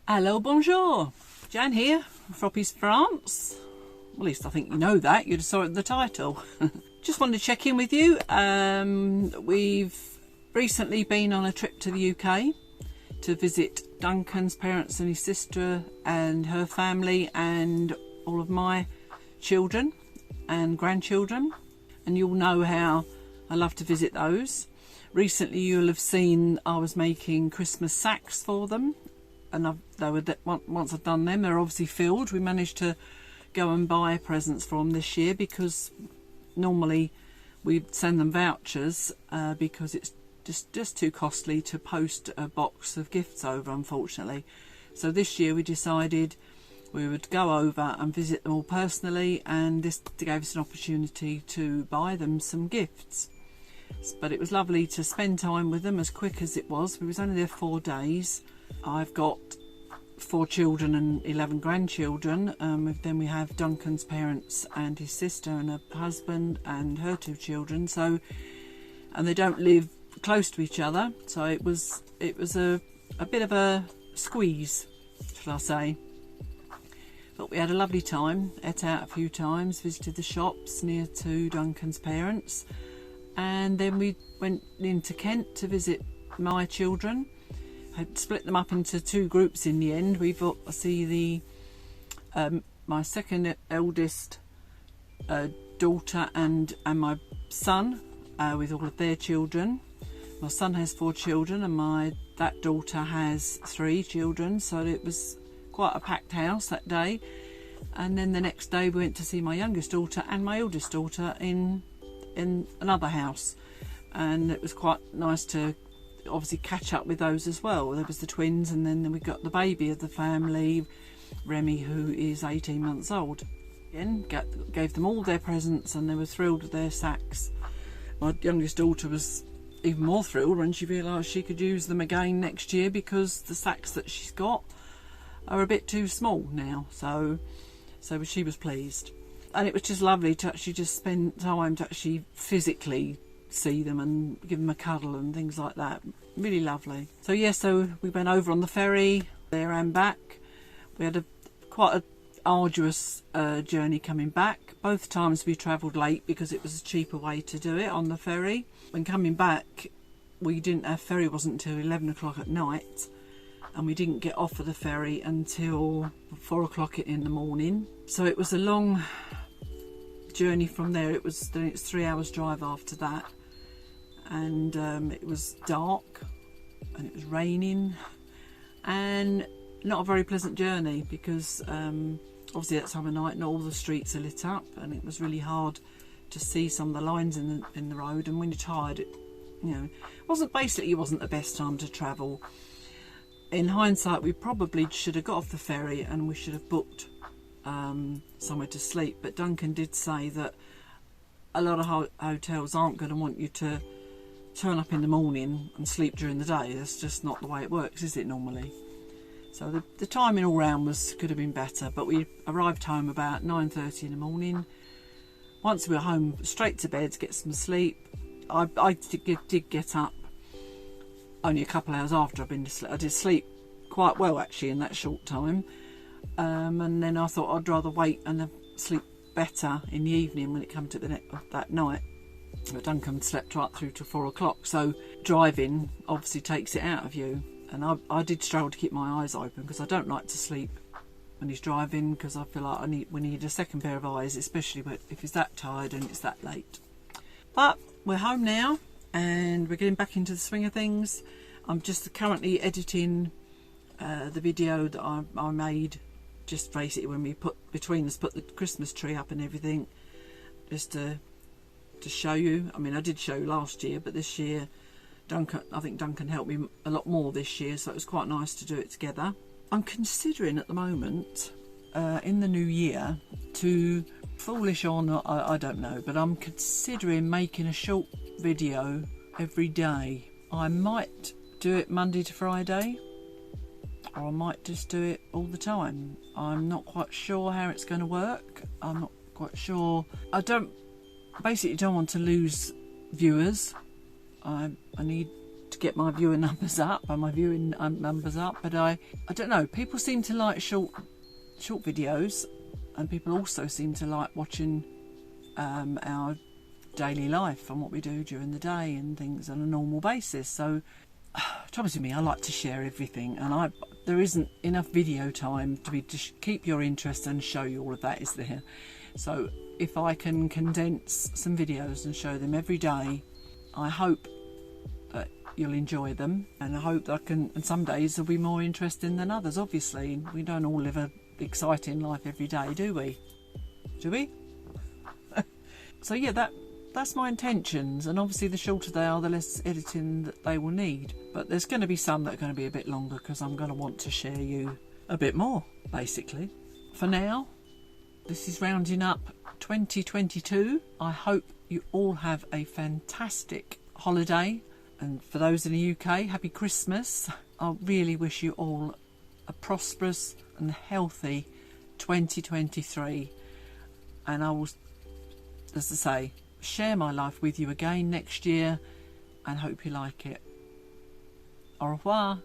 Hello, bonjour. Jan here, fopy'sfrance. Well, at least I think you know that. You just saw it in the title. Just wanted to check in with you. We've recently been on a trip to the UK to visit Duncan's parents and his sister and her family and all of my children and grandchildren. And you'll know how I love to visit those. Recently you'll have seen I was making Christmas sacks for them. And once I've done them, they're obviously filled. We managed to go and buy presents for them this year because normally we send them vouchers because it's just too costly to post a box of gifts over, unfortunately. So this year we decided we would go over and visit them all personally, and this gave us an opportunity to buy them some gifts. But it was lovely to spend time with them as quick as it was. We was only there 4 days. I've got 4 children and 11 grandchildren. Then we have Duncan's parents and his sister and her husband and her 2 children. So, and they don't live close to each other. So it was a bit of a squeeze, shall I say. But we had a lovely time. Ate out a few times. Visited the shops near to Duncan's parents, and then we went into Kent to visit my children. I'd split them up into 2 groups in the end. We've got to see my second eldest daughter and my son with all of their children. My son has 4 children and that daughter has 3 children, so it was quite a packed house that day. And then the next day we went to see my youngest daughter and my eldest daughter in another house, and it was quite nice to obviously catch up with those as well. There was the twins, and then we got the baby of the family, Remy, who is 18 months old. Again, gave them all their presents and they were thrilled with their sacks. My youngest daughter was even more thrilled when she realised she could use them again next year, because the sacks that she's got are a bit too small now, so she was pleased. And it was just lovely to actually just spend time to actually physically see them and give them a cuddle and things like that. Really lovely. So yeah, so we went over on the ferry there and back. We had quite an arduous journey coming back. Both times we travelled late because it was a cheaper way to do it on the ferry. When coming back, our ferry wasn't until 11 o'clock at night, and we didn't get off of the ferry until 4 o'clock in the morning. So it was a long journey from there. It's 3 hours drive after that, and it was dark and it was raining and not a very pleasant journey, because obviously that time of night not all the streets are lit up, and it was really hard to see some of the lines in the road. And when you're tired, it wasn't the best time to travel. In hindsight, we probably should have got off the ferry and we should have booked somewhere to sleep. But Duncan did say that a lot of hotels aren't going to want you to turn up in the morning and sleep during the day. That's just not the way it works, is it, normally? So the timing all round could have been better. But we arrived home about 9:30 in the morning. Once we were home, straight to bed to get some sleep. I did get up only a couple of hours after I'd been to sleep. I did sleep quite well actually in that short time, and then I thought I'd rather wait and sleep better in the evening when it came to that night. But Duncan slept right through to 4 o'clock, so driving obviously takes it out of you, and I did struggle to keep my eyes open because I don't like to sleep when he's driving, because I feel like we need a second pair of eyes, especially if he's that tired and it's that late. But we're home now and we're getting back into the swing of things. I'm just currently editing the video that I made, just basically when we put the Christmas tree up and everything, just to show you. I mean, I did show you last year, but this year I think Duncan helped me a lot more this year, so it was quite nice to do it together. I'm considering at the moment in the new year to, foolish or not, I don't know, but I'm considering making a short video every day. I might do it Monday to Friday, or I might just do it all the time. I'm not quite sure how it's going to work. I'm not quite sure. I basically don't want to lose viewers. I need to get my viewer numbers up and my viewing numbers up, but I don't know, people seem to like short videos, and people also seem to like watching our daily life and what we do during the day and things on a normal basis. So trouble with me, I like to share everything, and there isn't enough video time to keep your interest and show you all of that, is there? So if I can condense some videos and show them every day, I hope that you'll enjoy them, and I hope that I can, and some days there'll be more interesting than others. Obviously we don't all live a exciting life every day, do we? So yeah, that's my intentions, and obviously the shorter they are, the less editing that they will need, but there's going to be some that are going to be a bit longer because I'm going to want to share you a bit more, basically. For now, this is rounding up 2022. I hope you all have a fantastic holiday, and for those in the UK, happy Christmas. I really wish you all a prosperous and healthy 2023, and I will, as I say, share my life with you again next year, and hope you like it. Au revoir.